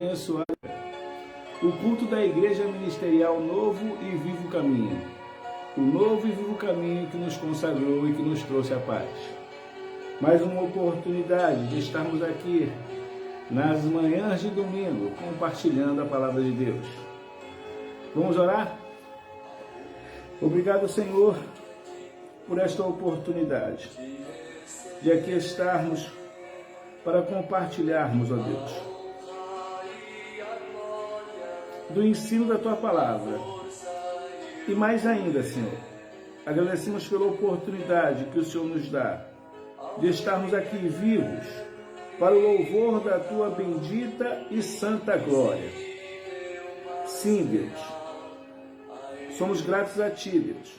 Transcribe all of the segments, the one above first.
Abençoado. O culto da Igreja Ministerial Novo e Vivo Caminho. O novo e vivo caminho que nos consagrou e que nos trouxe a paz. Mais uma oportunidade de estarmos aqui nas manhãs de domingo, compartilhando a palavra de Deus. Vamos orar? Obrigado, Senhor, por esta oportunidade de aqui estarmos para compartilharmos, ó Deus, do ensino da Tua Palavra. E mais ainda, Senhor, agradecemos pela oportunidade que o Senhor nos dá de estarmos aqui vivos para o louvor da Tua bendita e santa glória. Sim, Deus, somos gratos a Ti, Deus,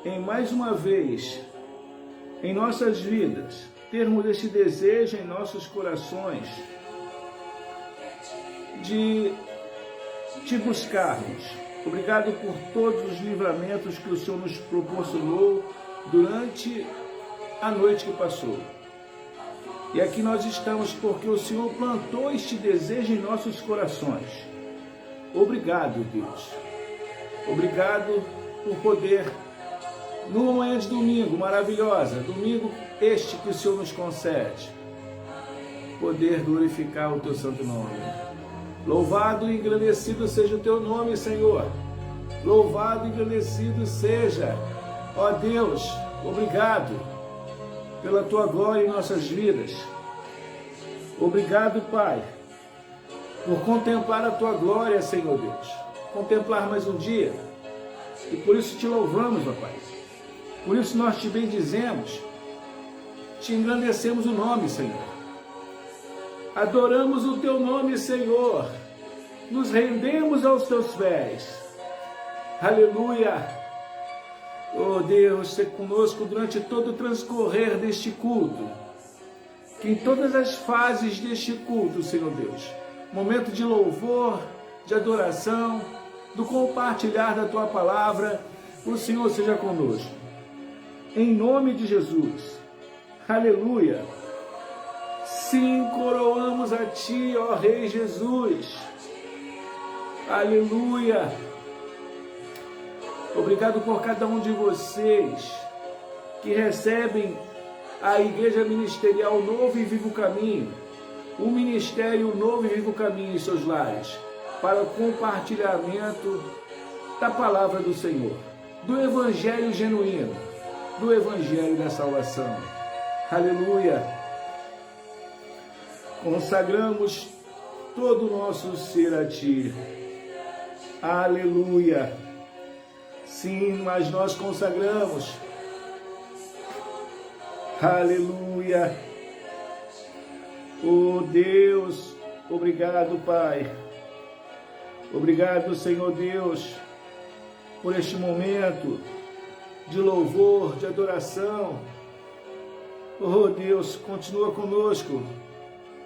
em mais uma vez, em nossas vidas, termos este desejo em nossos corações de Te buscarmos. Obrigado por todos os livramentos que o Senhor nos proporcionou durante a noite que passou. E aqui nós estamos porque o Senhor plantou este desejo em nossos corações. Obrigado, Deus. Obrigado por poder, numa manhã de domingo maravilhosa, domingo este que o Senhor nos concede, poder glorificar o Teu santo nome. Louvado e engrandecido seja o Teu nome, Senhor. Louvado e engrandecido seja, ó Deus, obrigado pela Tua glória em nossas vidas. Obrigado, Pai, por contemplar a Tua glória, Senhor Deus. Contemplar mais um dia. E por isso Te louvamos, ó Pai. Por isso nós Te bendizemos, Te engrandecemos o nome, Senhor. Adoramos o Teu nome, Senhor. Nos rendemos aos Teus pés. Aleluia. Oh Deus, seja conosco durante todo o transcorrer deste culto. Que em todas as fases deste culto, Senhor Deus, momento de louvor, de adoração, do compartilhar da Tua palavra, o Senhor seja conosco. Em nome de Jesus. Aleluia. Sim, coroamos a Ti, ó Rei Jesus. Aleluia. Obrigado por cada um de vocês que recebem a Igreja Ministerial Novo e Vivo Caminho, o Ministério Novo e Vivo Caminho em seus lares, para o compartilhamento da palavra do Senhor, do Evangelho genuíno, do Evangelho da salvação. Aleluia. Consagramos todo o nosso ser a Ti. Aleluia. Sim, mas nós consagramos. Aleluia. Oh Deus, obrigado, Pai. Obrigado, Senhor Deus, por este momento de louvor, de adoração. Oh Deus, continua conosco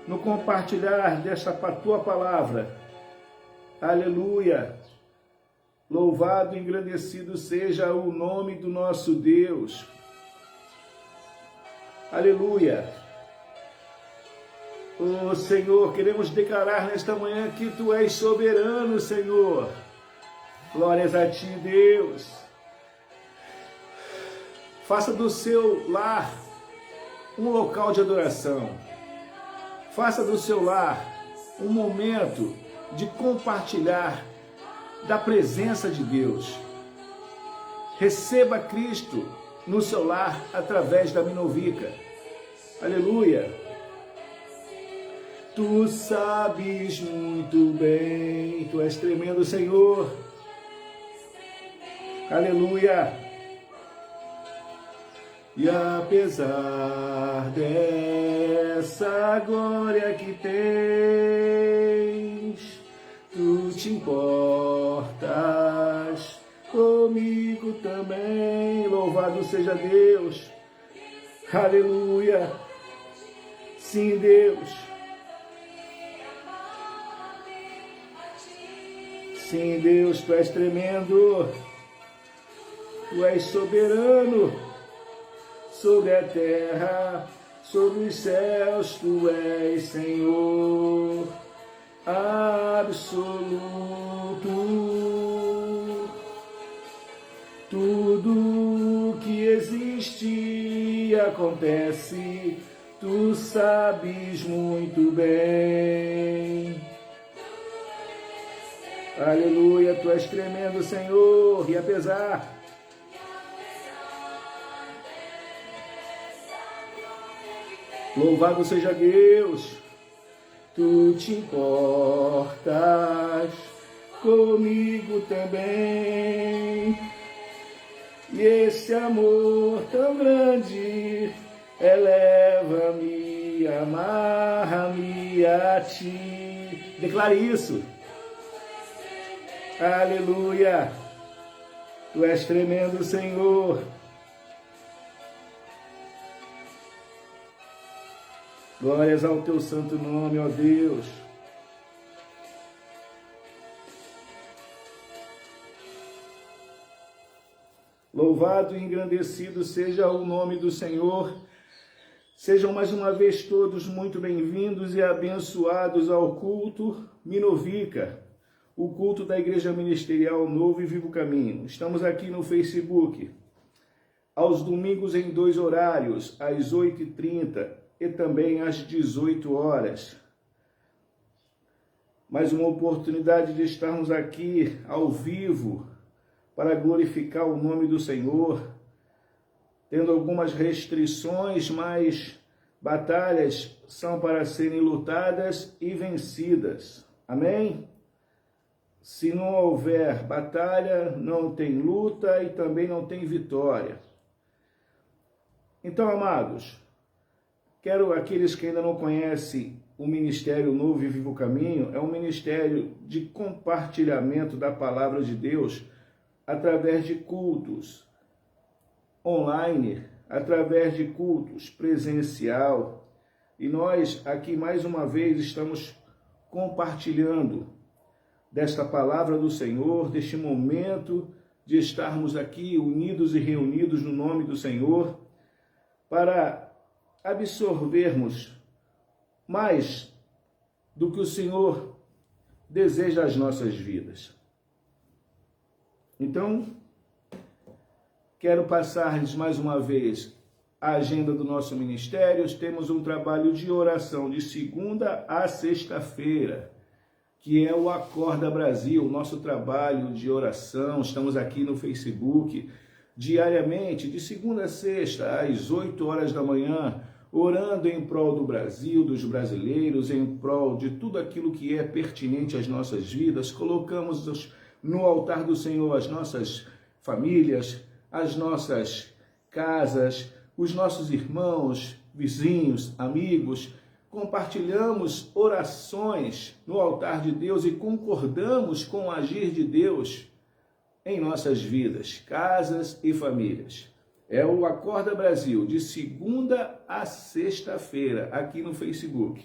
no compartilhar desta Tua palavra. Aleluia. Louvado e engrandecido seja o nome do nosso Deus. Aleluia. Oh Senhor, queremos declarar nesta manhã que Tu és soberano, Senhor. Glórias a Ti, Deus. Faça do seu lar um local de adoração. Faça do seu lar um momento de compartilhar da presença de Deus. Receba Cristo no seu lar através da Minovica. Aleluia. Tu sabes muito bem, Tu és tremendo, Senhor. Aleluia. E apesar dessa glória que tens, Tu te importas comigo também. Louvado seja Deus. Aleluia. Sim, Deus. Sim, Deus, Tu és tremendo. Tu és soberano sobre a terra, sobre os céus. Tu és Senhor. absoluto. Tudo que existe e acontece, tu sabes muito bem. Aleluia, tu és tremendo, Senhor, e apesar louvado seja Deus, tu te importas comigo também. E esse amor tão grande eleva-me, amarra-me a ti. Declare isso. Aleluia. Tu és tremendo, Senhor. Glórias ao teu santo nome, ó Deus. Louvado e engrandecido seja o nome do Senhor. Sejam mais uma vez todos muito bem-vindos e abençoados ao culto Minovica, o culto da Igreja Ministerial Novo e Vivo Caminho. Estamos aqui no Facebook, aos domingos em 2 horários, às 8h30 e também às 18 horas. Mais uma oportunidade de estarmos aqui ao vivo para glorificar o nome do Senhor, tendo algumas restrições, mas batalhas são para serem lutadas e vencidas. Amém? Se não houver batalha, não tem luta e também não tem vitória. Então, amados, quero aqueles que ainda não conhecem o Ministério Novo e Vivo Caminho, é um ministério de compartilhamento da Palavra de Deus através de cultos online, através de cultos presencial. E nós aqui mais uma vez estamos compartilhando desta palavra do Senhor, deste momento de estarmos aqui unidos e reunidos no nome do Senhor, para absorvermos mais do que o Senhor deseja às nossas vidas. Então, quero passar-lhes mais uma vez a agenda do nosso ministério. Temos um trabalho de oração de segunda a sexta-feira, que é o Acorda Brasil, nosso trabalho de oração. Estamos aqui no Facebook diariamente, de segunda a sexta, às 8 horas da manhã, orando em prol do Brasil, dos brasileiros, em prol de tudo aquilo que é pertinente às nossas vidas. Colocamos no altar do Senhor as nossas famílias, as nossas casas, os nossos irmãos, vizinhos, amigos. Compartilhamos orações no altar de Deus e concordamos com o agir de Deus em nossas vidas, casas e famílias. É o Acorda Brasil, de segunda a sexta-feira, aqui no Facebook.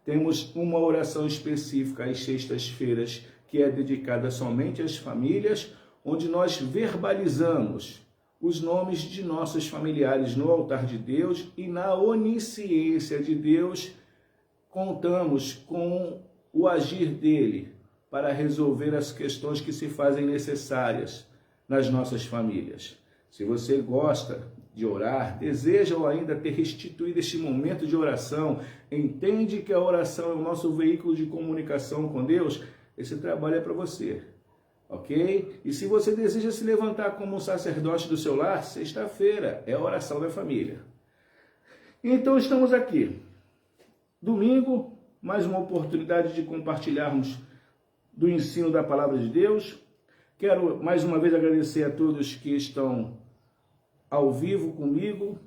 Temos uma oração específica às sextas-feiras, que é dedicada somente às famílias, onde nós verbalizamos os nomes de nossos familiares no altar de Deus e na onisciência de Deus contamos com o agir dele para resolver as questões que se fazem necessárias nas nossas famílias. Se você gosta de orar, deseja ou ainda ter restituído este momento de oração, entende que a oração é o nosso veículo de comunicação com Deus, esse trabalho é para você, ok? E se você deseja se levantar como um sacerdote do seu lar, sexta-feira é a oração da família. Então estamos aqui, domingo, mais uma oportunidade de compartilharmos do ensino da Palavra de Deus. Quero mais uma vez agradecer a todos que estão ao vivo comigo.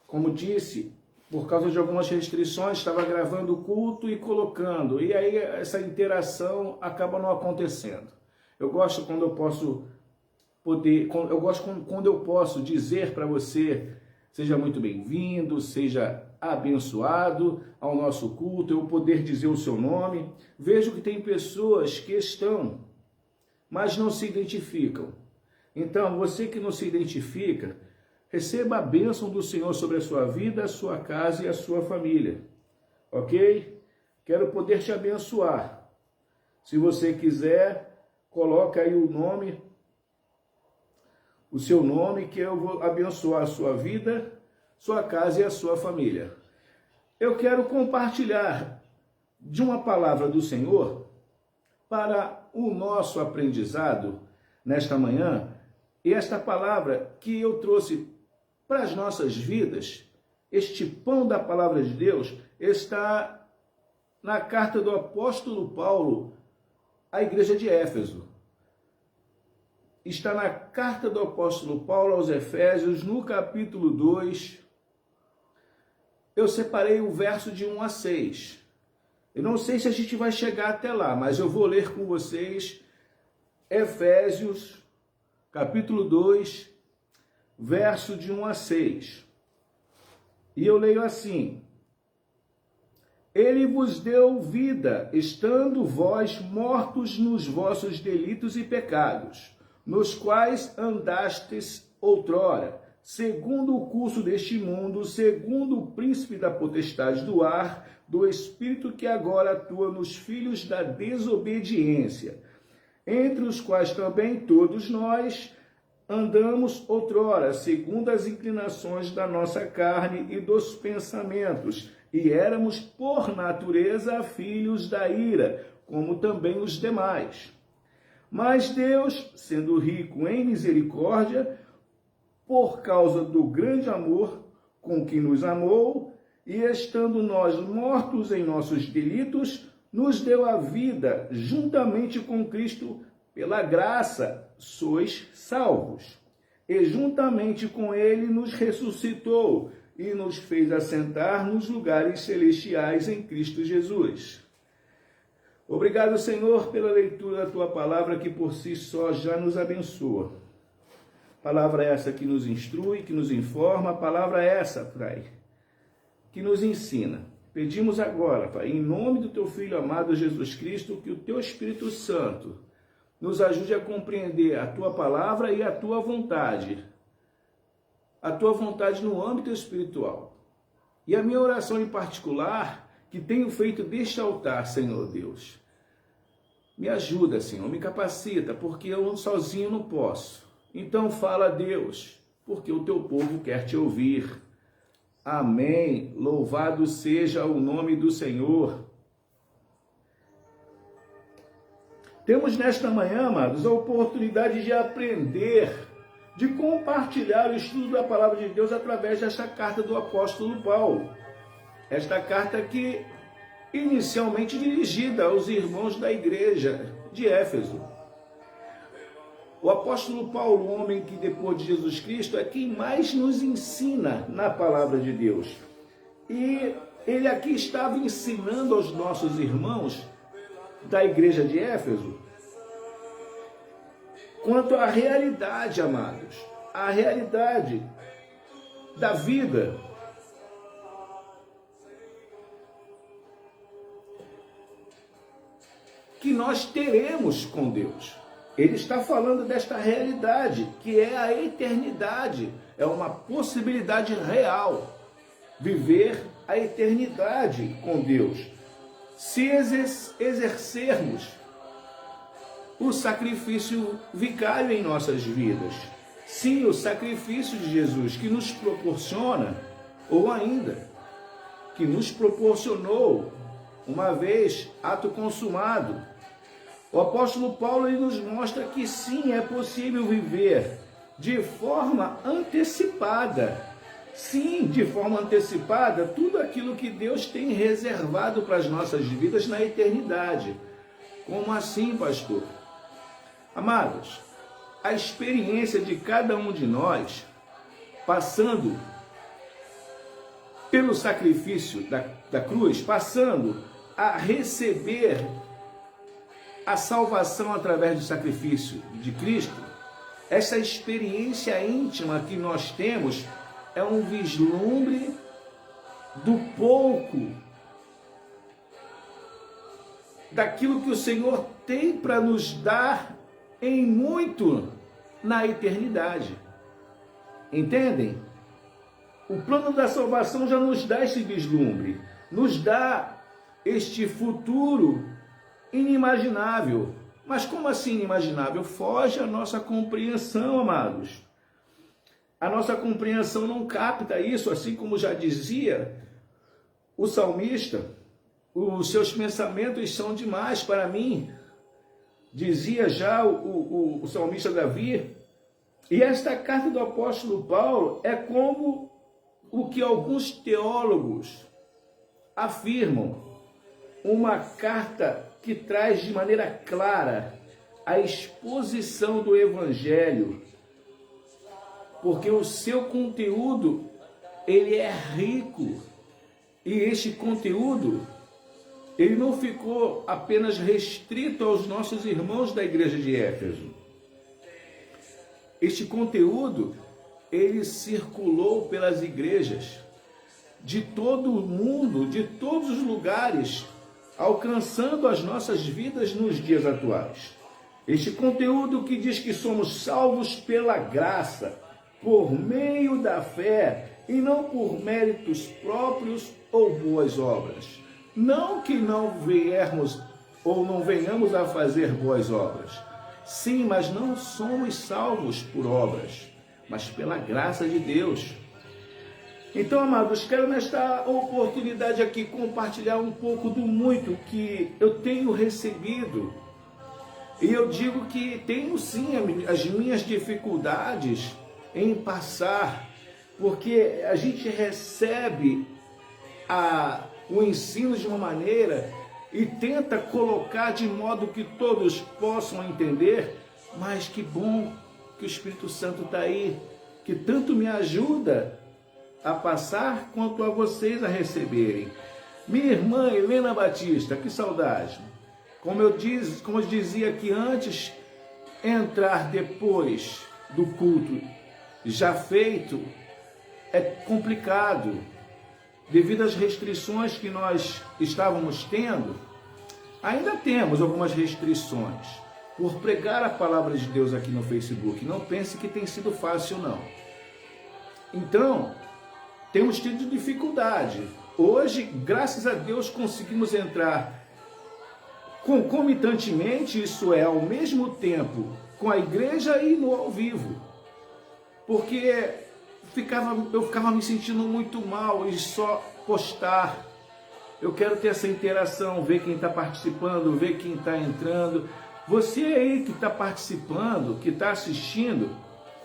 Como disse, por causa de algumas restrições, estava gravando o culto e colocando. E aí essa interação acaba não acontecendo. Eu gosto quando eu posso quando eu posso dizer para você, seja muito bem-vindo, seja abençoado ao nosso culto, eu poder dizer o seu nome. Vejo que tem pessoas que estão, mas não se identificam. Então, você que não se identifica, receba a bênção do Senhor sobre a sua vida, a sua casa e a sua família, ok? quero poder te abençoar. Se você quiser, coloca aí o seu nome, que eu vou abençoar a sua vida, sua casa e a sua família. Eu quero compartilhar de uma palavra do Senhor para o nosso aprendizado nesta manhã. E esta palavra que eu trouxe para as nossas vidas, este pão da palavra de Deus, está na carta do apóstolo Paulo à igreja de Éfeso. Está na carta do apóstolo Paulo aos Efésios, no capítulo 2. Eu separei o verso de 1 a 6. Eu não sei se a gente vai chegar até lá, mas eu vou ler com vocês Efésios, capítulo 2, verso de 1 a 6. E eu leio assim: Ele vos deu vida, estando vós mortos nos vossos delitos e pecados, nos quais andastes outrora, segundo o curso deste mundo, segundo o príncipe da potestade do ar, do espírito que agora atua nos filhos da desobediência, entre os quais também todos nós andamos outrora, segundo as inclinações da nossa carne e dos pensamentos, e éramos por natureza filhos da ira, como também os demais. Mas Deus, sendo rico em misericórdia, por causa do grande amor com que nos amou, e estando nós mortos em nossos delitos, nos deu a vida juntamente com Cristo. Pela graça sois salvos. E juntamente com ele nos ressuscitou e nos fez assentar nos lugares celestiais em Cristo Jesus. Obrigado, Senhor, pela leitura da tua palavra, que por si só já nos abençoa. Palavra essa que nos instrui, que nos informa, palavra essa, Pai, que nos ensina. Pedimos agora, Pai, em nome do teu Filho amado Jesus Cristo, que o teu Espírito Santo nos ajude a compreender a tua palavra e a tua vontade no âmbito espiritual. E a minha oração em particular, que tenho feito deste altar, Senhor Deus, me ajuda, Senhor, me capacita, porque eu sozinho não posso. Então fala, Deus, porque o teu povo quer te ouvir. Amém. Louvado seja o nome do Senhor. Temos nesta manhã, amados, a oportunidade de aprender, de compartilhar o estudo da palavra de Deus através desta carta do apóstolo Paulo. Esta carta que inicialmente dirigida aos irmãos da igreja de Éfeso. O apóstolo Paulo, o homem que depois de Jesus Cristo, é quem mais nos ensina na palavra de Deus. E ele aqui estava ensinando aos nossos irmãos da igreja de Éfeso quanto à realidade, amados, a realidade da vida. Que nós teremos com Deus. Ele está falando desta realidade, que é a eternidade, é uma possibilidade real, viver a eternidade com Deus, se exercermos o sacrifício vicário em nossas vidas. Sim, o sacrifício de Jesus que nos proporciona, ou ainda, que nos proporcionou, uma vez, ato consumado. O apóstolo Paulo ele nos mostra que sim, é possível viver de forma antecipada. Sim, de forma antecipada, tudo aquilo que Deus tem reservado para as nossas vidas na eternidade. Como assim, pastor? Amados, a experiência de cada um de nós, passando pelo sacrifício da cruz, passando a receber a salvação através do sacrifício de Cristo, essa experiência íntima que nós temos é um vislumbre do pouco, daquilo que o Senhor tem para nos dar em muito na eternidade. Entendem? O plano da salvação já nos dá esse vislumbre, nos dá este futuro inimaginável. Mas como assim inimaginável? Foge à nossa compreensão, amados. A nossa compreensão não capta isso, assim como já dizia o salmista, os seus pensamentos são demais para mim, dizia já o salmista Davi. E esta carta do apóstolo Paulo é como o que alguns teólogos afirmam, uma carta que traz de maneira clara a exposição do Evangelho, porque o seu conteúdo, ele é rico, e este conteúdo, ele não ficou apenas restrito aos nossos irmãos da igreja de Éfeso. Este conteúdo, ele circulou pelas igrejas de todo o mundo, de todos os lugares, alcançando as nossas vidas nos dias atuais. Este conteúdo que diz que somos salvos pela graça, por meio da fé, e não por méritos próprios ou boas obras. Não que não viemos ou não venhamos a fazer boas obras. Sim, mas não somos salvos por obras, mas pela graça de Deus. Então, amados, quero nesta oportunidade aqui compartilhar um pouco do muito que eu tenho recebido. E eu digo que tenho sim as minhas dificuldades em passar, porque a gente recebe o ensino de uma maneira e tenta colocar de modo que todos possam entender, mas que bom que o Espírito Santo está aí, que tanto me ajuda a passar quanto a vocês a receberem. Minha irmã Helena Batista, que saudade! Como eu dizia aqui antes, entrar depois do culto já feito é complicado, devido às restrições que nós estávamos tendo. Ainda temos algumas restrições por pregar a palavra de Deus aqui no Facebook. Não pense que tem sido fácil, não. Então, temos tido dificuldade. Hoje, graças a Deus, conseguimos entrar concomitantemente, isso é, ao mesmo tempo, com a igreja e no ao vivo. Porque eu ficava me sentindo muito mal em só postar. Eu quero ter essa interação, ver quem está participando, ver quem está entrando. Você aí que está participando, que está assistindo,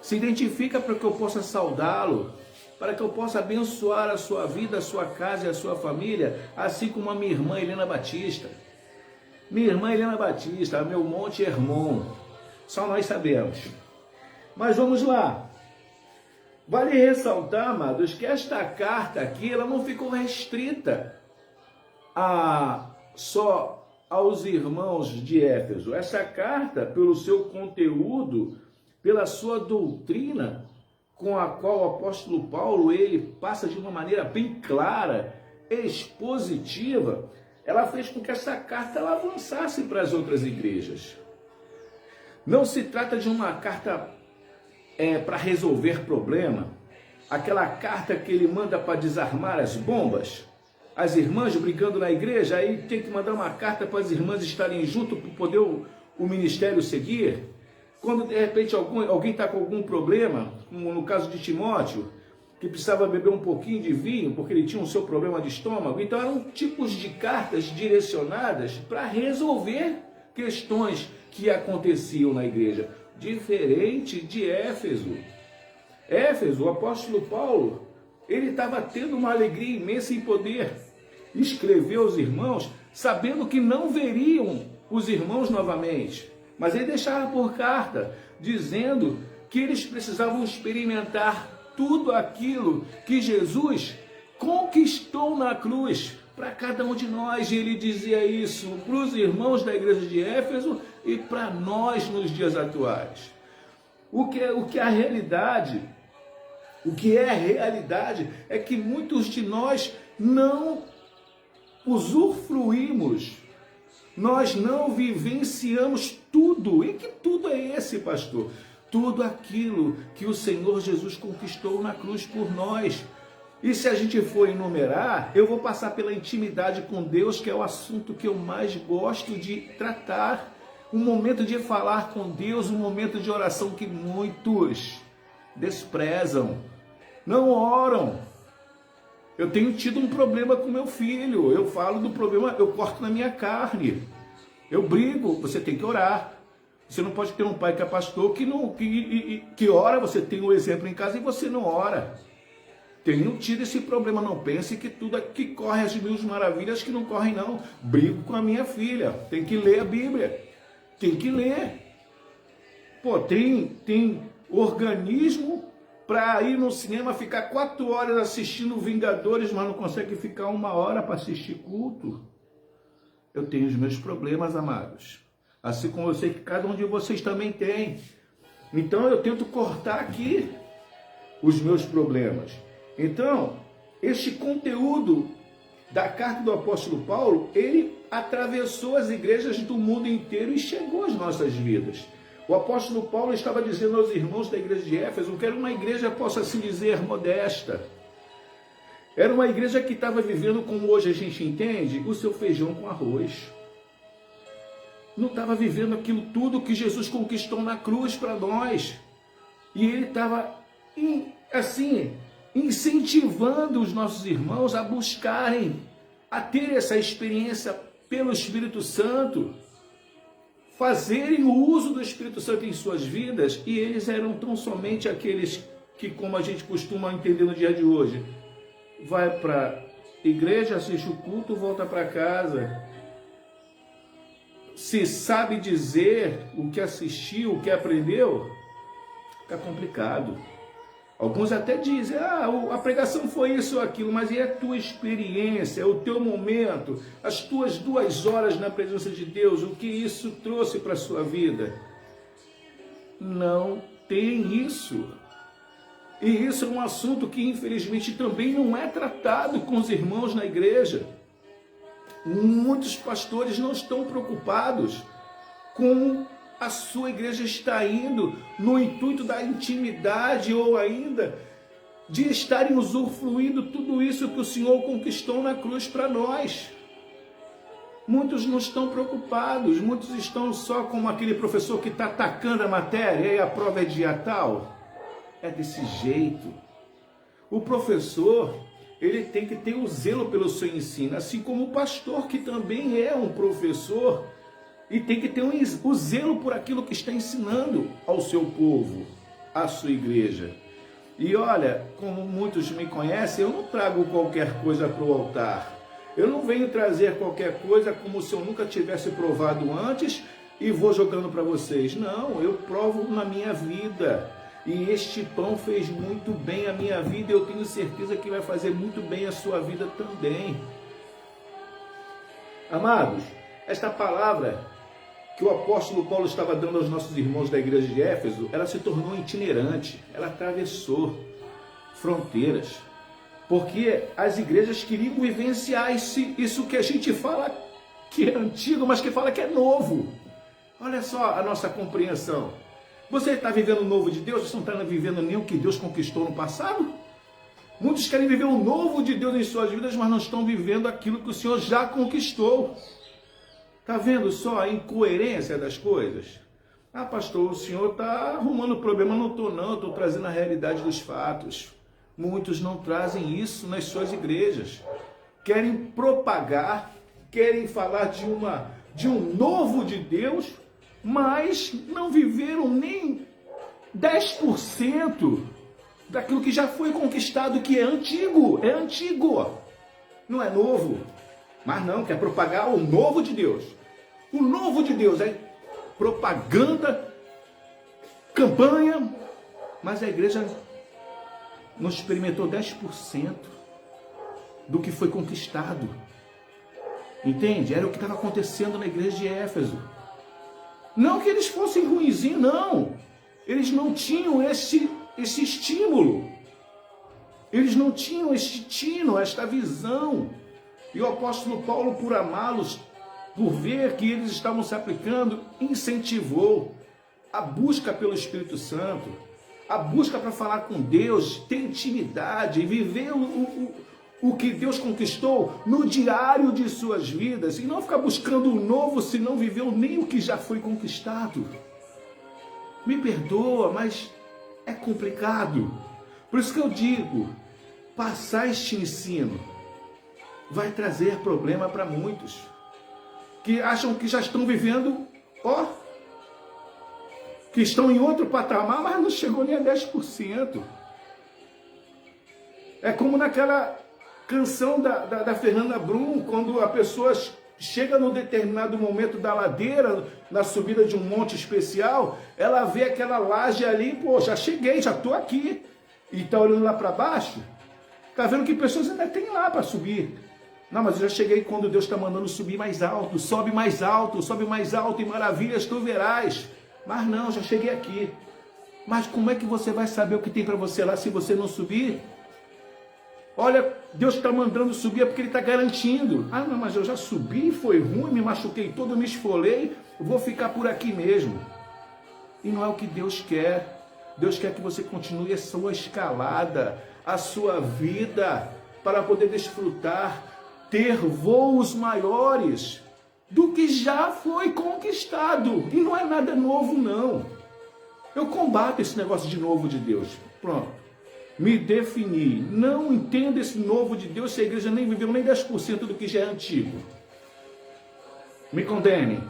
se identifica para que eu possa saudá-lo, para que eu possa abençoar a sua vida, a sua casa e a sua família, assim como a minha irmã Helena Batista. Minha irmã Helena Batista, meu Monte Hermon, só nós sabemos. Mas vamos lá. Vale ressaltar, amados, que esta carta aqui, ela não ficou restrita só aos irmãos de Éfeso. Essa carta, pelo seu conteúdo, pela sua doutrina, com a qual o apóstolo Paulo, ele passa de uma maneira bem clara, expositiva, ela fez com que essa carta ela avançasse para as outras igrejas. Não se trata de uma carta para resolver problema, aquela carta que ele manda para desarmar as bombas, as irmãs brigando na igreja, aí tem que mandar uma carta para as irmãs estarem junto para poder o ministério seguir. Quando de repente alguém está com algum problema, como no caso de Timóteo, que precisava beber um pouquinho de vinho, porque ele tinha o seu problema de estômago. Então eram tipos de cartas direcionadas para resolver questões que aconteciam na igreja. Diferente de Éfeso. Éfeso, o apóstolo Paulo, ele estava tendo uma alegria imensa em poder escrever aos irmãos, sabendo que não veriam os irmãos novamente. Mas ele deixava por carta, dizendo que eles precisavam experimentar tudo aquilo que Jesus conquistou na cruz para cada um de nós. E ele dizia isso para os irmãos da igreja de Éfeso e para nós nos dias atuais. O que é realidade é que muitos de nós não usufruímos, nós não vivenciamos tudo. E que tudo é esse, pastor? Tudo aquilo que o Senhor Jesus conquistou na cruz por nós. E se a gente for enumerar, eu vou passar pela intimidade com Deus, que é o assunto que eu mais gosto de tratar. Um momento de falar com Deus, um momento de oração que muitos desprezam, não oram. Eu tenho tido um problema com meu filho, eu falo do problema, eu corto na minha carne, eu brigo, você tem que orar. Você não pode ter um pai que é pastor que ora, você tem um exemplo em casa e você não ora. Tenho tido esse problema, não pense que tudo aqui corre as mil maravilhas, que não correm não. Brigo com a minha filha, tem que ler a Bíblia, tem que ler. Pô, tem organismo para ir no cinema, ficar 4 horas assistindo Vingadores, mas não consegue ficar 1 hora para assistir culto. Eu tenho os meus problemas, amados. Assim como eu sei que cada um de vocês também tem. Então eu tento cortar aqui os meus problemas. Então, este conteúdo da carta do apóstolo Paulo, ele atravessou as igrejas do mundo inteiro e chegou às nossas vidas. O apóstolo Paulo estava dizendo aos irmãos da igreja de Éfeso que era uma igreja, posso assim dizer, modesta. Era uma igreja que estava vivendo, como hoje a gente entende, o seu feijão com arroz. Não estava vivendo aquilo tudo que Jesus conquistou na cruz para nós. E ele estava, assim, incentivando os nossos irmãos a buscarem, a ter essa experiência pelo Espírito Santo, fazerem o uso do Espírito Santo em suas vidas, e eles eram tão somente aqueles que, como a gente costuma entender no dia de hoje, vai para a igreja, assiste o culto, volta para casa. Se sabe dizer o que assistiu, o que aprendeu, fica complicado. Alguns até dizem, a pregação foi isso ou aquilo, mas e a tua experiência, o teu momento, as tuas 2 horas na presença de Deus, o que isso trouxe para a sua vida? Não tem isso. E isso é um assunto que infelizmente também não é tratado com os irmãos na igreja. Muitos pastores não estão preocupados com a sua igreja está indo no intuito da intimidade ou ainda de estarem usufruindo tudo isso que o Senhor conquistou na cruz para nós. Muitos não estão preocupados, muitos estão só como aquele professor que está atacando a matéria e a prova é dia tal. É desse jeito. O professor, ele tem que ter o zelo pelo seu ensino, assim como o pastor, que também é um professor, e tem que ter o zelo por aquilo que está ensinando ao seu povo, à sua igreja. E olha, como muitos me conhecem, eu não trago qualquer coisa para o altar. Eu não venho trazer qualquer coisa como se eu nunca tivesse provado antes e vou jogando para vocês. Não, eu provo na minha vida. E este pão fez muito bem a minha vida, e eu tenho certeza que vai fazer muito bem a sua vida também. Amados, esta palavra que o apóstolo Paulo estava dando aos nossos irmãos da igreja de Éfeso, ela se tornou itinerante, ela atravessou fronteiras, porque as igrejas queriam vivenciar isso que a gente fala que é antigo, mas que fala que é novo. Olha só a nossa compreensão. Você está vivendo o novo de Deus, você não está vivendo nem o que Deus conquistou no passado? Muitos querem viver o novo de Deus em suas vidas, mas não estão vivendo aquilo que o Senhor já conquistou. Está vendo só a incoerência das coisas? Ah, pastor, o senhor está arrumando problema. Não estou não, estou trazendo a realidade dos fatos. Muitos não trazem isso nas suas igrejas. Querem propagar, querem falar de um novo de Deus, mas não viveram nem 10% daquilo que já foi conquistado, que é antigo, não é novo. Mas não, quer propagar o novo de Deus. O novo de Deus é propaganda, campanha, mas a igreja não experimentou 10% do que foi conquistado. Entende? Era o que estava acontecendo na igreja de Éfeso. Não que eles fossem ruinzinhos, não. Eles não tinham esse estímulo. Eles não tinham este tino, esta visão. E o apóstolo Paulo, por amá-los, por ver que eles estavam se aplicando, incentivou a busca pelo Espírito Santo, a busca para falar com Deus, ter intimidade, viver o que Deus conquistou no diário de suas vidas, e não ficar buscando o novo se não viveu nem o que já foi conquistado. Me perdoa, mas é complicado. Por isso que eu digo, passar este ensino vai trazer problema para muitos, que acham que já estão vivendo, que estão em outro patamar, mas não chegou nem a 10%. É como naquela canção da Fernanda Brum, quando a pessoa chega num determinado momento da ladeira, na subida de um monte especial, ela vê aquela laje ali, já cheguei, já estou aqui, e está olhando lá para baixo, está vendo que pessoas ainda tem lá para subir. Não, mas eu já cheguei quando Deus está mandando subir mais alto, sobe mais alto, e maravilhas tu verás. Mas não, já cheguei aqui. Mas como é que você vai saber o que tem para você lá se você não subir? Olha, Deus está mandando subir porque Ele está garantindo. Ah, não, mas eu já subi, foi ruim, me machuquei todo, me esfolei, vou ficar por aqui mesmo. E não é o que Deus quer. Deus quer que você continue a sua escalada, a sua vida, para poder desfrutar, ter voos maiores do que já foi conquistado. E não é nada novo, não. Eu combato esse negócio de novo de Deus. Pronto. Me defini. Não entendo esse novo de Deus se a igreja nem viveu nem 10% do que já é antigo. Me condene.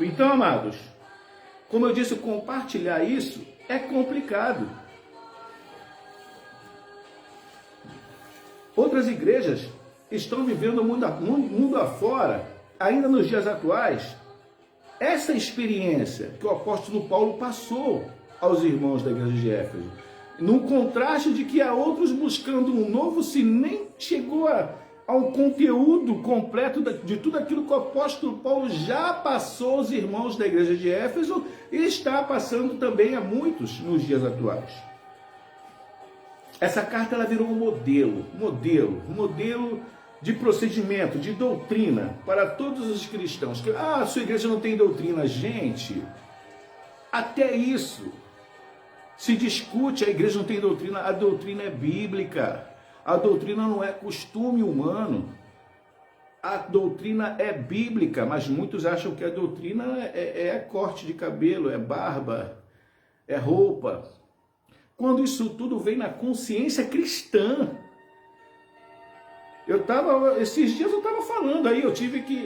Então, amados, como eu disse, compartilhar isso é complicado. Outras igrejas estão vivendo mundo afora, ainda nos dias atuais, essa experiência que o apóstolo Paulo passou aos irmãos da igreja de Éfeso. No contraste de que há outros buscando um novo, se nem chegou ao conteúdo completo de tudo aquilo que o apóstolo Paulo já passou aos irmãos da igreja de Éfeso e está passando também a muitos nos dias atuais. Essa carta ela virou um modelo de procedimento, de doutrina para todos os cristãos. A sua igreja não tem doutrina. Gente, até isso se discute, a igreja não tem doutrina. A doutrina é bíblica. A doutrina não é costume humano. A doutrina é bíblica, mas muitos acham que a doutrina é corte de cabelo, é barba, é roupa. Quando isso tudo vem na consciência cristã. Esses dias eu estava falando aí,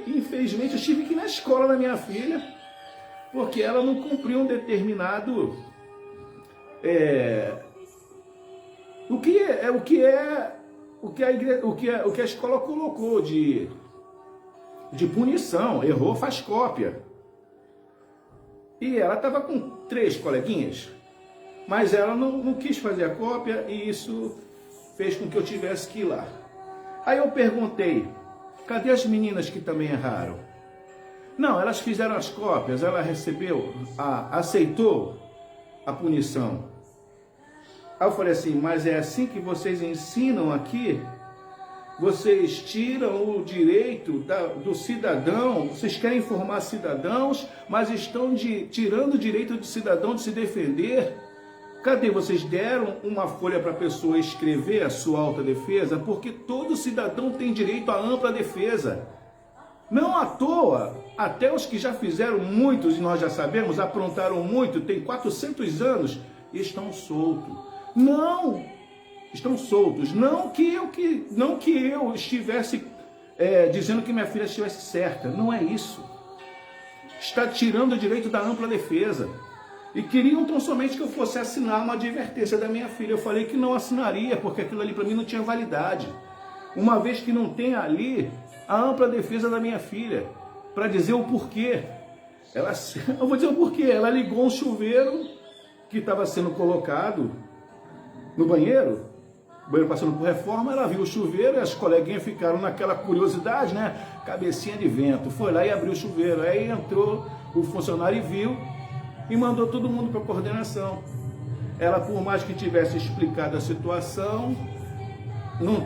infelizmente, eu tive que ir na escola da minha filha, porque ela não cumpriu um determinado, o que a escola colocou de punição. Errou, faz cópia. E ela estava com 3 coleguinhas, mas ela não quis fazer a cópia e isso fez com que eu tivesse que ir lá. Aí eu perguntei, cadê as meninas que também erraram? Não, elas fizeram as cópias, ela aceitou a punição. Aí eu falei assim, mas é assim que vocês ensinam aqui? Vocês tiram o direito do cidadão, vocês querem formar cidadãos, mas estão tirando o direito do cidadão de se defender? Cadê? Vocês deram uma folha para a pessoa escrever a sua autodefesa? Porque todo cidadão tem direito à ampla defesa. Não à toa, até os que já fizeram muitos, e nós já sabemos, aprontaram muito, tem 400 anos, e estão soltos. Não! Estão soltos. Não que eu estivesse dizendo que minha filha estivesse certa. Não é isso. Está tirando o direito da ampla defesa. E queriam tão somente que eu fosse assinar uma advertência da minha filha. Eu falei que não assinaria, porque aquilo ali para mim não tinha validade. Uma vez que não tem ali a ampla defesa da minha filha, para dizer o porquê. Eu vou dizer o porquê. Ela ligou um chuveiro que estava sendo colocado no banheiro, o banheiro passando por reforma, ela viu o chuveiro e as coleguinhas ficaram naquela curiosidade, né? Cabecinha de vento. Foi lá e abriu o chuveiro. Aí entrou o funcionário e viu e mandou todo mundo para a coordenação. Ela, por mais que tivesse explicado a situação,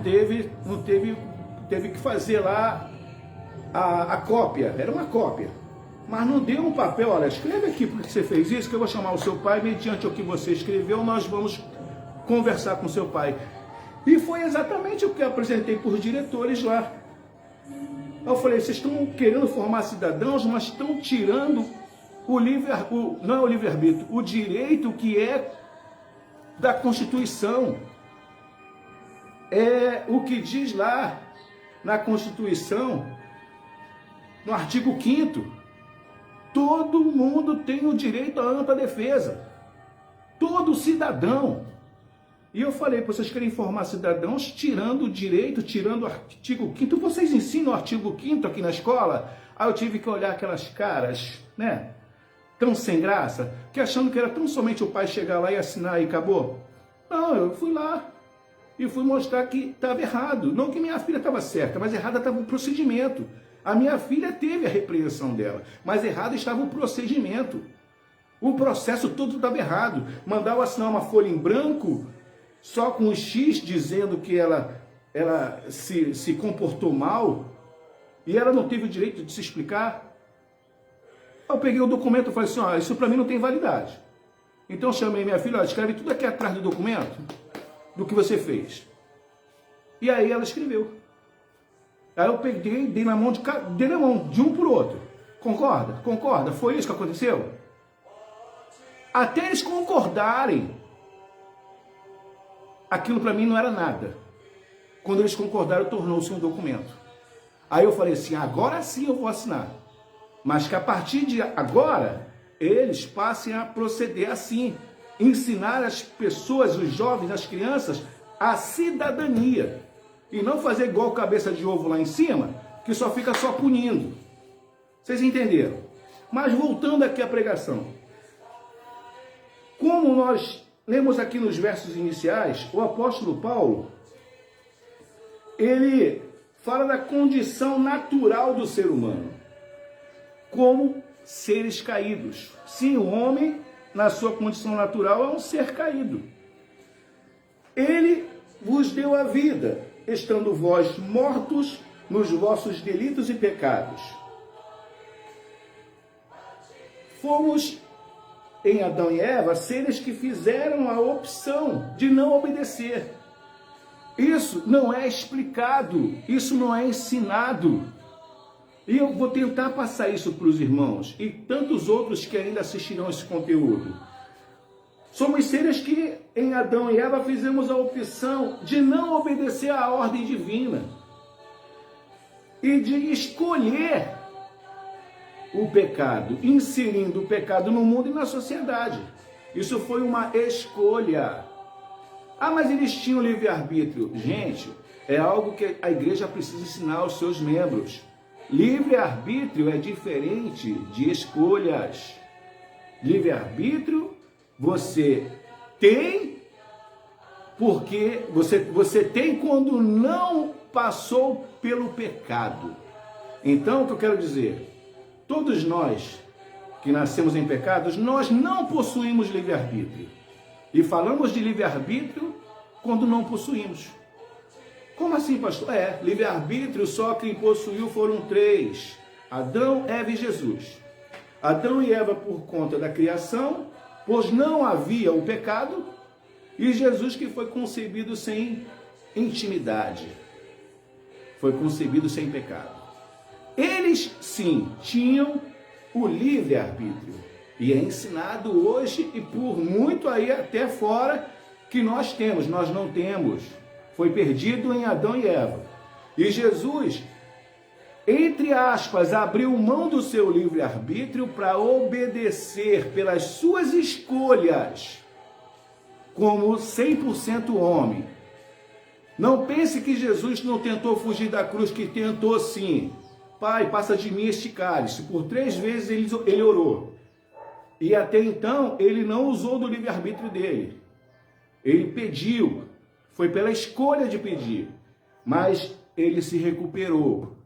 teve que fazer lá a cópia. Era uma cópia. Mas não deu um papel, olha, escreve aqui porque você fez isso, que eu vou chamar o seu pai, mediante o que você escreveu, nós vamos conversar com o seu pai. E foi exatamente o que eu apresentei para os diretores lá. Eu falei, vocês estão querendo formar cidadãos, mas estão tirando não é o livre-arbítrio, o direito que é da Constituição. É o que diz lá na Constituição, no artigo 5º, todo mundo tem o direito à ampla defesa. Todo cidadão. E eu falei, vocês querem formar cidadãos tirando o direito, tirando o artigo 5º. Vocês ensinam o artigo 5º aqui na escola? Aí eu tive que olhar aquelas caras, né? Tão sem graça, que achando que era tão somente o pai chegar lá e assinar e acabou. Não, eu fui lá e fui mostrar que estava errado. Não que minha filha estava certa, mas errada estava o procedimento. A minha filha teve a repreensão dela, mas errado estava o procedimento. O processo todo estava errado. Mandava assinar uma folha em branco, só com um X dizendo que ela se comportou mal, e ela não teve o direito de se explicar. Eu peguei o documento e falei assim, ó, isso para mim não tem validade. Então eu chamei minha filha, ó, escreve tudo aqui atrás do documento, do que você fez. E aí ela escreveu. Aí eu peguei, dei na mão de um por outro. Concorda? Concorda? Foi isso que aconteceu? Até eles concordarem, aquilo para mim não era nada. Quando eles concordaram, tornou-se um documento. Aí eu falei assim, agora sim eu vou assinar. Mas que a partir de agora, eles passem a proceder assim. Ensinar as pessoas, os jovens, as crianças, a cidadania. E não fazer igual cabeça de ovo lá em cima, que só fica só punindo. Vocês entenderam? Mas voltando aqui à pregação. Como nós lemos aqui nos versos iniciais, o apóstolo Paulo, ele fala da condição natural do ser humano, como seres caídos. Sim, o homem, na sua condição natural, é um ser caído. Ele vos deu a vida, estando vós mortos nos vossos delitos e pecados. Fomos, em Adão e Eva, seres que fizeram a opção de não obedecer. Isso não é explicado, isso não é ensinado. E eu vou tentar passar isso para os irmãos e tantos outros que ainda assistirão esse conteúdo. Somos seres que, em Adão e Eva, fizemos a opção de não obedecer à ordem divina e de escolher o pecado, inserindo o pecado no mundo e na sociedade. Isso foi uma escolha. Ah, mas eles tinham livre-arbítrio. Gente, é algo que a igreja precisa ensinar aos seus membros. Livre-arbítrio é diferente de escolhas. Livre-arbítrio você tem porque você tem quando não passou pelo pecado. Então, o que eu quero dizer? Todos nós que nascemos em pecados, nós não possuímos livre-arbítrio. E falamos de livre-arbítrio quando não possuímos. Como assim, pastor? Livre-arbítrio só quem possuiu foram 3. Adão, Eva e Jesus. Adão e Eva por conta da criação, pois não havia o pecado, e Jesus que foi concebido sem intimidade. Foi concebido sem pecado. Eles, sim, tinham o livre-arbítrio. E é ensinado hoje e por muito aí até fora que nós temos, nós não temos. Foi perdido em Adão e Eva. E Jesus, entre aspas, abriu mão do seu livre-arbítrio para obedecer pelas suas escolhas, como 100% homem. Não pense que Jesus não tentou fugir da cruz, que tentou sim. Pai, passa de mim este cálice. Por 3 vezes ele orou. E até então, ele não usou do livre-arbítrio dele. Ele pediu. Foi pela escolha de pedir. Mas ele se recuperou.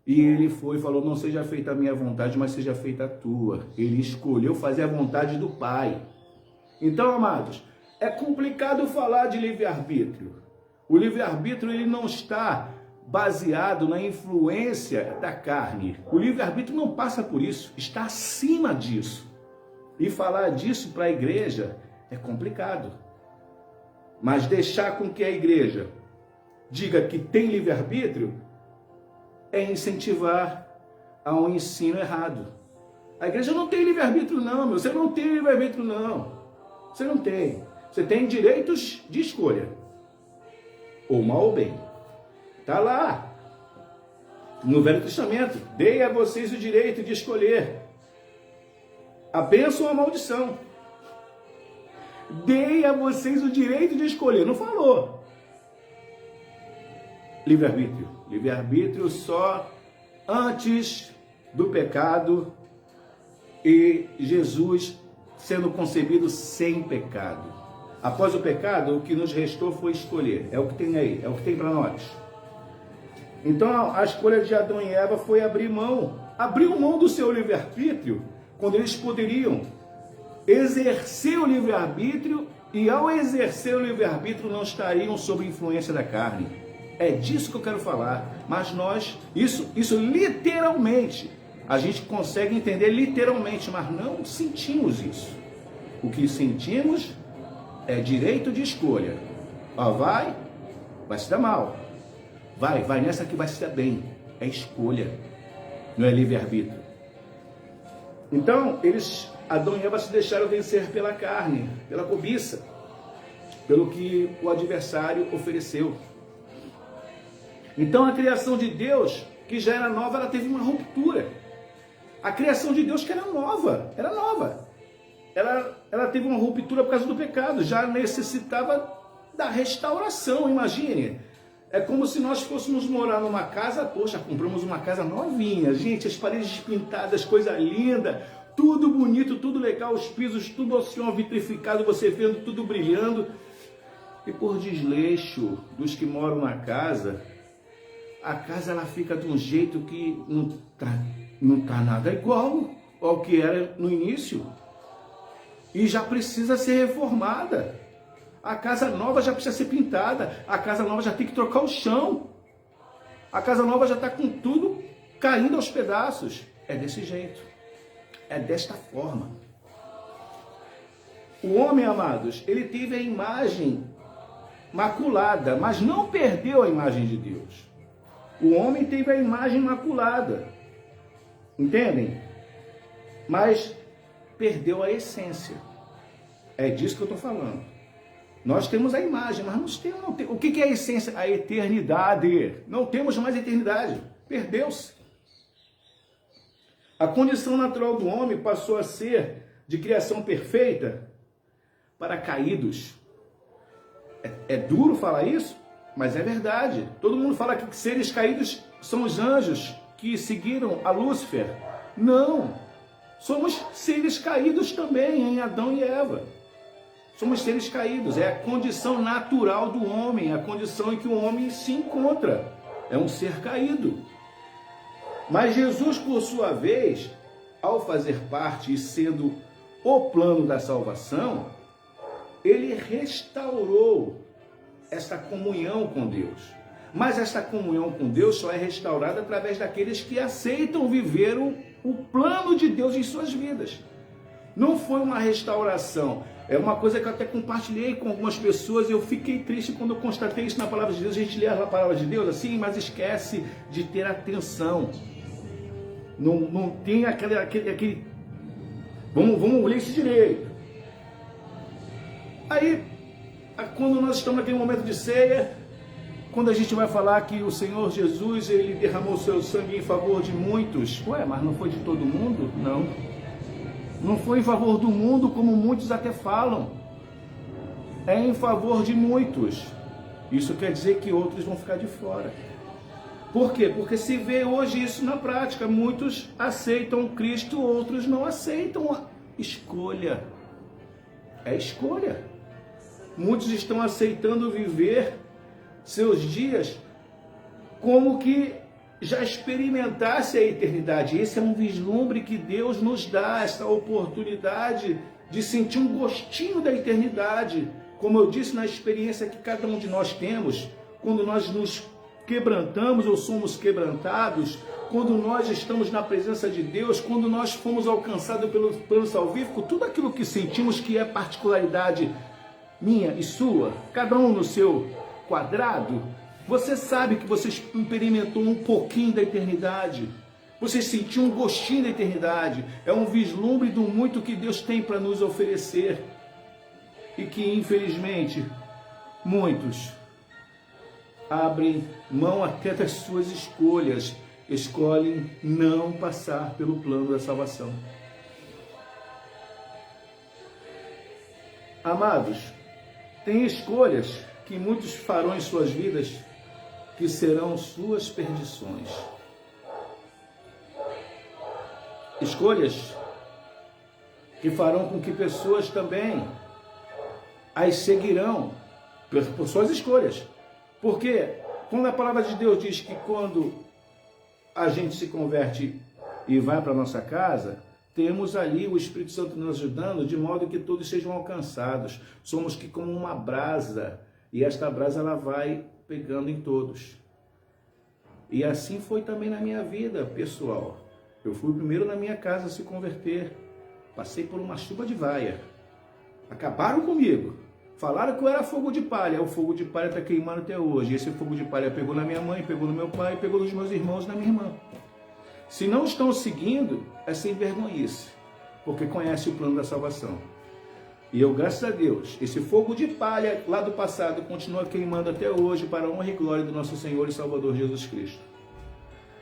E ele foi e falou, não seja feita a minha vontade, mas seja feita a tua. Ele escolheu fazer a vontade do Pai. Então, amados, é complicado falar de livre-arbítrio. O livre-arbítrio ele não está baseado na influência da carne. O livre-arbítrio não passa por isso, está acima disso. E falar disso para a igreja é complicado. Mas deixar com que a igreja diga que tem livre-arbítrio é incentivar a um ensino errado. A igreja não tem livre-arbítrio não, meu. Você não tem livre-arbítrio não. Você não tem. Você tem direitos de escolha. Ou mal ou bem. Está lá. No Velho Testamento. Dei a vocês o direito de escolher a bênção ou a maldição. Dei a vocês o direito de escolher. Não falou. Livre-arbítrio. Livre-arbítrio só antes do pecado e Jesus sendo concebido sem pecado. Após o pecado, o que nos restou foi escolher. É o que tem aí, é o que tem para nós. Então, a escolha de Adão e Eva foi abrir mão. Abriu mão do seu livre-arbítrio, quando eles poderiam exercer o livre-arbítrio, e ao exercer o livre-arbítrio não estariam sob influência da carne. É disso que eu quero falar. Mas nós, isso literalmente, a gente consegue entender literalmente, mas não sentimos isso. O que sentimos é direito de escolha. Ó, vai se dar mal. Vai nessa que vai se dar bem. É escolha, não é livre-arbítrio. Então, Adão e Eva se deixaram vencer pela carne, pela cobiça, pelo que o adversário ofereceu. Então, a criação de Deus, que já era nova, ela teve uma ruptura. A criação de Deus que era nova. Ela teve uma ruptura por causa do pecado, já necessitava da restauração, imagine. É como se nós fôssemos morar numa casa, poxa, compramos uma casa novinha, gente, as paredes pintadas, coisa linda, tudo bonito, tudo legal, os pisos, tudo assim, ó, vitrificado, você vendo tudo brilhando. E por desleixo dos que moram na casa, a casa ela fica de um jeito que não tá nada igual ao que era no início. E já precisa ser reformada. A casa nova já precisa ser pintada. A casa nova já tem que trocar o chão. A casa nova já está com tudo caindo aos pedaços. É desse jeito. É desta forma. O homem, amados, ele teve a imagem maculada, mas não perdeu a imagem de Deus. O homem teve a imagem maculada. Entendem? Mas perdeu a essência. É disso que eu estou falando. Nós temos a imagem, mas não temos. O que é a essência? A eternidade. Não temos mais eternidade. Perdeu-se. A condição natural do homem passou a ser de criação perfeita para caídos. É duro falar isso, mas é verdade. Todo mundo fala que seres caídos são os anjos que seguiram a Lúcifer. Não. Somos seres caídos também em Adão e Eva. Somos seres caídos, é a condição natural do homem, a condição em que o homem se encontra. É um ser caído. Mas Jesus, por sua vez, ao fazer parte e sendo o plano da salvação, ele restaurou esta comunhão com Deus. Mas esta comunhão com Deus só é restaurada através daqueles que aceitam viver o plano de Deus em suas vidas. Não foi uma restauração. É uma coisa que eu até compartilhei com algumas pessoas e eu fiquei triste quando eu constatei isso na palavra de Deus. A gente lê a palavra de Deus assim, mas esquece de ter atenção. Não tem aquele... Vamos ler isso direito. Aí, quando nós estamos naquele momento de ceia, quando a gente vai falar que o Senhor Jesus, ele derramou seu sangue em favor de muitos. Ué, mas não foi de todo mundo? Não. Não foi em favor do mundo, como muitos até falam. É em favor de muitos. Isso quer dizer que outros vão ficar de fora. Por quê? Porque se vê hoje isso na prática. Muitos aceitam Cristo, outros não aceitam a escolha. É escolha. Muitos estão aceitando viver seus dias como que já experimentasse a eternidade. Esse é um vislumbre que Deus nos dá, essa oportunidade de sentir um gostinho da eternidade. Como eu disse, na experiência que cada um de nós temos, quando nós nos quebrantamos ou somos quebrantados quando nós estamos na presença de Deus, quando nós fomos alcançados pelo plano salvífico, tudo aquilo que sentimos que é particularidade minha e sua, cada um no seu quadrado, você sabe que você experimentou um pouquinho da eternidade, você sentiu um gostinho da eternidade, é um vislumbre do muito que Deus tem para nos oferecer e que infelizmente muitos abrem mão até das suas escolhas, escolhem não passar pelo plano da salvação. Amados, tem escolhas que muitos farão em suas vidas que serão suas perdições. Escolhas que farão com que pessoas também as seguirão por suas escolhas. Porque quando a palavra de Deus diz que quando a gente se converte e vai para a nossa casa, temos ali o Espírito Santo nos ajudando, de modo que todos sejam alcançados. Somos que como uma brasa, e esta brasa ela vai pegando em todos. E assim foi também na minha vida, pessoal. Eu fui o primeiro na minha casa a se converter. Passei por uma chuva de vaia. Acabaram comigo. Falaram que eu era fogo de palha. O fogo de palha está queimando até hoje. Esse fogo de palha pegou na minha mãe, pegou no meu pai, pegou nos meus irmãos e na minha irmã. Se não estão seguindo, é sem vergonhice, porque conhece o plano da salvação. E eu, graças a Deus, esse fogo de palha lá do passado continua queimando até hoje para a honra e glória do nosso Senhor e Salvador Jesus Cristo.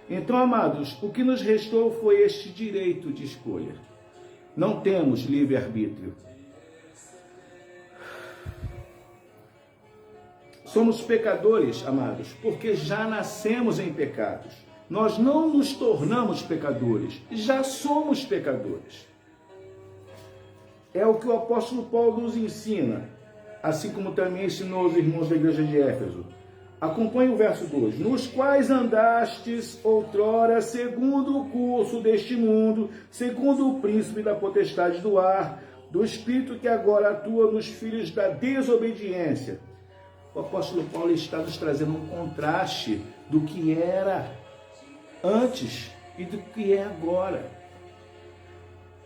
Então, amados, o que nos restou foi este direito de escolha. Não temos livre-arbítrio. Somos pecadores, amados, porque já nascemos em pecados. Nós não nos tornamos pecadores, já somos pecadores. É o que o apóstolo Paulo nos ensina, assim como também ensinou os irmãos da igreja de Éfeso. Acompanhe o verso 2. Nos quais andastes outrora segundo o curso deste mundo, segundo o príncipe da potestade do ar, do espírito que agora atua nos filhos da desobediência. O apóstolo Paulo está nos trazendo um contraste do que era antes e do que é agora.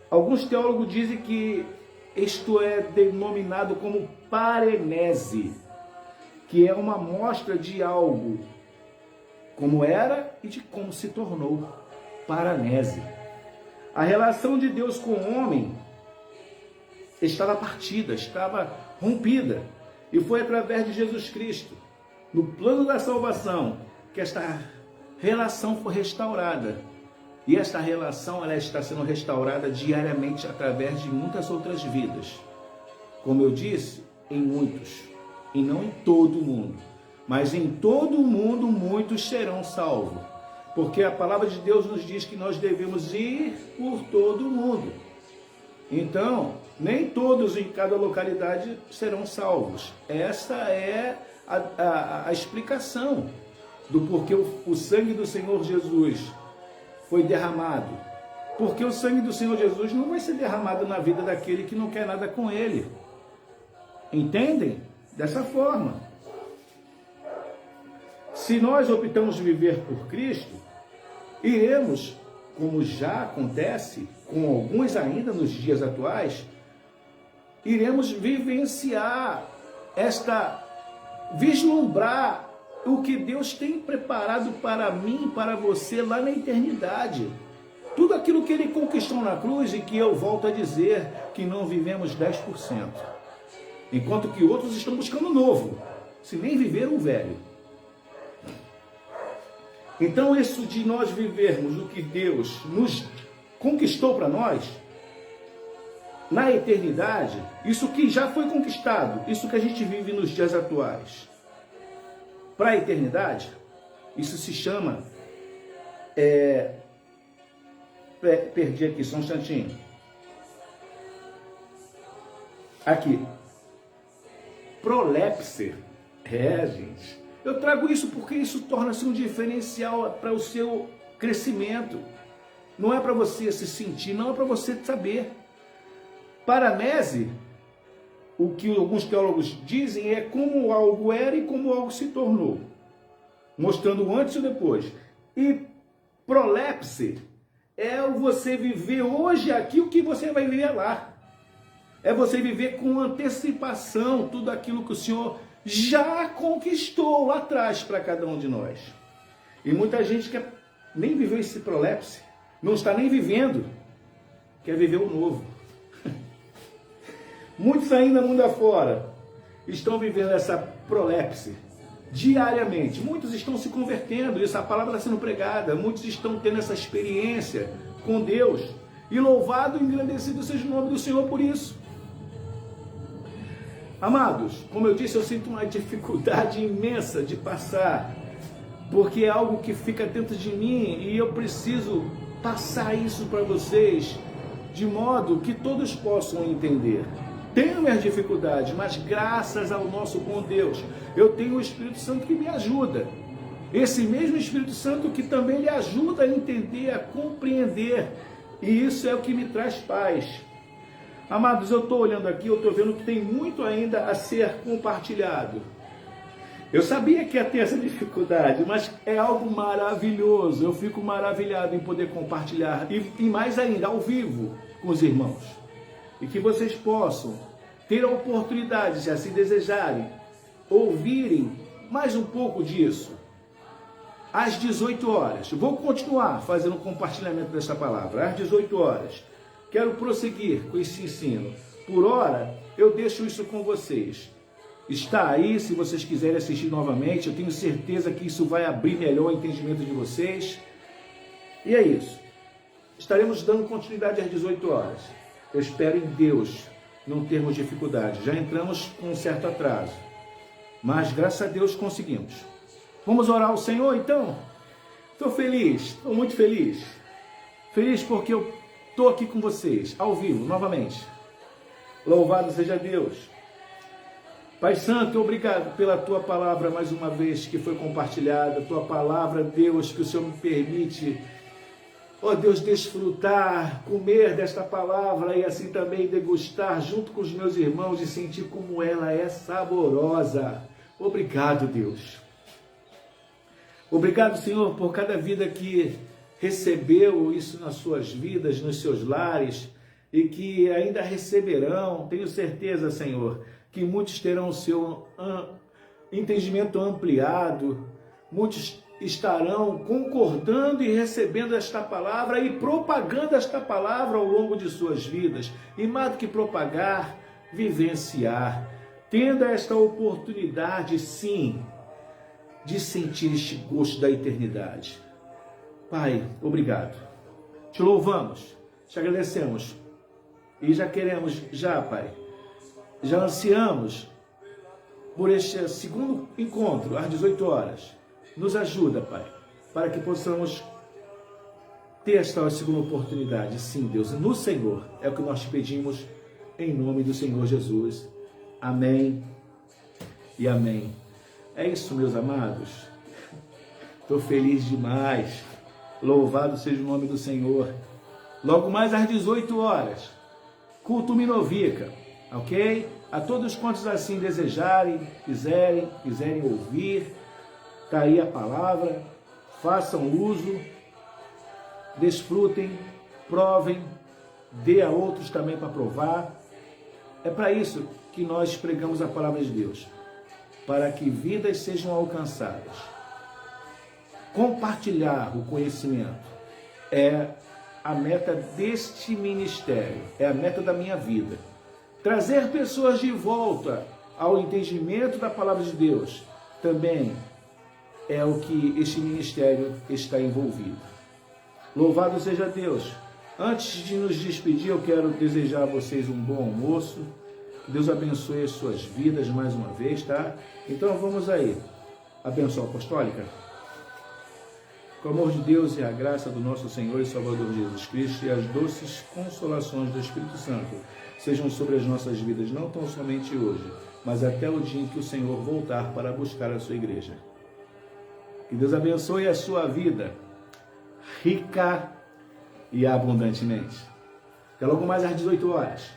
Alguns teólogos dizem que isto é denominado como parenese, que é uma amostra de algo como era e de como se tornou. Paranese. A relação de Deus com o homem estava partida, estava rompida. E foi através de Jesus Cristo, no plano da salvação, que esta relação foi restaurada. E esta relação ela está sendo restaurada diariamente através de muitas outras vidas. Como eu disse, em muitos. E não em todo o mundo. Mas em todo o mundo muitos serão salvos. Porque a palavra de Deus nos diz que nós devemos ir por todo o mundo. Então, nem todos em cada localidade serão salvos. Essa é a explicação do porquê o sangue do Senhor Jesus foi derramado. Porque o sangue do Senhor Jesus não vai ser derramado na vida daquele que não quer nada com ele. Entendem? Dessa forma. Se nós optamos viver por Cristo, iremos, como já acontece com alguns ainda nos dias atuais, iremos vivenciar vislumbrar o que Deus tem preparado para mim e para você lá na eternidade. Tudo aquilo que Ele conquistou na cruz e que eu volto a dizer que não vivemos 10%. Enquanto que outros estão buscando o novo, se nem viveram o velho. Então isso de nós vivermos o que Deus nos conquistou para nós, na eternidade, isso que já foi conquistado, isso que a gente vive nos dias atuais, para a eternidade, isso se chama, perdi aqui, só um instantinho, aqui, prolepse, gente, eu trago isso porque isso torna-se um diferencial para o seu crescimento, não é para você se sentir, não é para você saber. Paranese, o que alguns teólogos dizem, é como algo era e como algo se tornou. mostrando o antes e o depois. E prolepse é você viver hoje aqui o que você vai viver lá. É você viver com antecipação tudo aquilo que o Senhor já conquistou lá atrás para cada um de nós. E muita gente que nem viveu esse prolepse, não está nem vivendo, quer viver o novo. Muitos ainda mundo afora estão vivendo essa prolepse diariamente. Muitos estão se convertendo, essa palavra está sendo pregada, muitos estão tendo essa experiência com Deus. E louvado e engrandecido seja o nome do Senhor por isso. Amados, como eu disse, eu sinto uma dificuldade imensa de passar, porque é algo que fica dentro de mim e eu preciso passar isso para vocês, de modo que todos possam entender. Tenho minhas dificuldades, mas graças ao nosso bom Deus, eu tenho o Espírito Santo que me ajuda. Esse mesmo Espírito Santo que também lhe ajuda a entender, a compreender. E isso é o que me traz paz. Amados, eu estou olhando aqui, eu estou vendo que tem muito ainda a ser compartilhado. Eu sabia que ia ter essa dificuldade, mas é algo maravilhoso. Eu fico maravilhado em poder compartilhar, e mais ainda, ao vivo, com os irmãos. E que vocês possam ter a oportunidade, se assim desejarem, ouvirem mais um pouco disso. Às 18 horas, vou continuar fazendo o compartilhamento dessa palavra. Às 18 horas, quero prosseguir com esse ensino. Por hora, eu deixo isso com vocês. Está aí, se vocês quiserem assistir novamente, eu tenho certeza que isso vai abrir melhor o entendimento de vocês. E é isso. Estaremos dando continuidade às 18 horas. Eu espero em Deus não termos dificuldade. Já entramos com um certo atraso, mas graças a Deus conseguimos. Vamos orar ao Senhor então? Estou feliz, estou muito feliz. Feliz porque eu estou aqui com vocês, ao vivo, novamente. Louvado seja Deus. Pai Santo, obrigado pela Tua palavra mais uma vez que foi compartilhada. Tua palavra, Deus, que o Senhor me permite, ó Deus, desfrutar, comer desta palavra e assim também degustar junto com os meus irmãos e sentir como ela é saborosa. Obrigado, Deus. Obrigado, Senhor, por cada vida que recebeu isso nas suas vidas, nos seus lares, e que ainda receberão. Tenho certeza, Senhor, que muitos terão o seu entendimento ampliado, muitos estarão concordando e recebendo esta palavra e propagando esta palavra ao longo de suas vidas. E mais do que propagar, vivenciar, tendo esta oportunidade, sim, de sentir este gosto da eternidade. Pai, obrigado. Te louvamos, te agradecemos e já queremos, Pai, já ansiamos por este segundo encontro às 18 horas. Nos ajuda, Pai, para que possamos ter esta segunda oportunidade. Sim, Deus, no Senhor, é o que nós te pedimos em nome do Senhor Jesus. Amém e amém. É isso, meus amados. Estou feliz demais. Louvado seja o nome do Senhor. Logo mais às 18 horas, culto Minovica, ok? A todos quantos assim desejarem, quiserem ouvir, está aí a palavra, façam uso, desfrutem, provem, dê a outros também para provar. É para isso que nós pregamos a palavra de Deus, para que vidas sejam alcançadas. Compartilhar o conhecimento é a meta deste ministério, é a meta da minha vida. Trazer pessoas de volta ao entendimento da palavra de Deus também é o que este ministério está envolvido. Louvado seja Deus. Antes de nos despedir, eu quero desejar a vocês um bom almoço. Que Deus abençoe as suas vidas mais uma vez, tá? Então vamos aí. A bênção apostólica. Com o amor de Deus e a graça do nosso Senhor e Salvador Jesus Cristo e as doces consolações do Espírito Santo sejam sobre as nossas vidas, não tão somente hoje, mas até o dia em que o Senhor voltar para buscar a sua igreja. Que Deus abençoe a sua vida, rica e abundantemente. Até logo mais às 18 horas.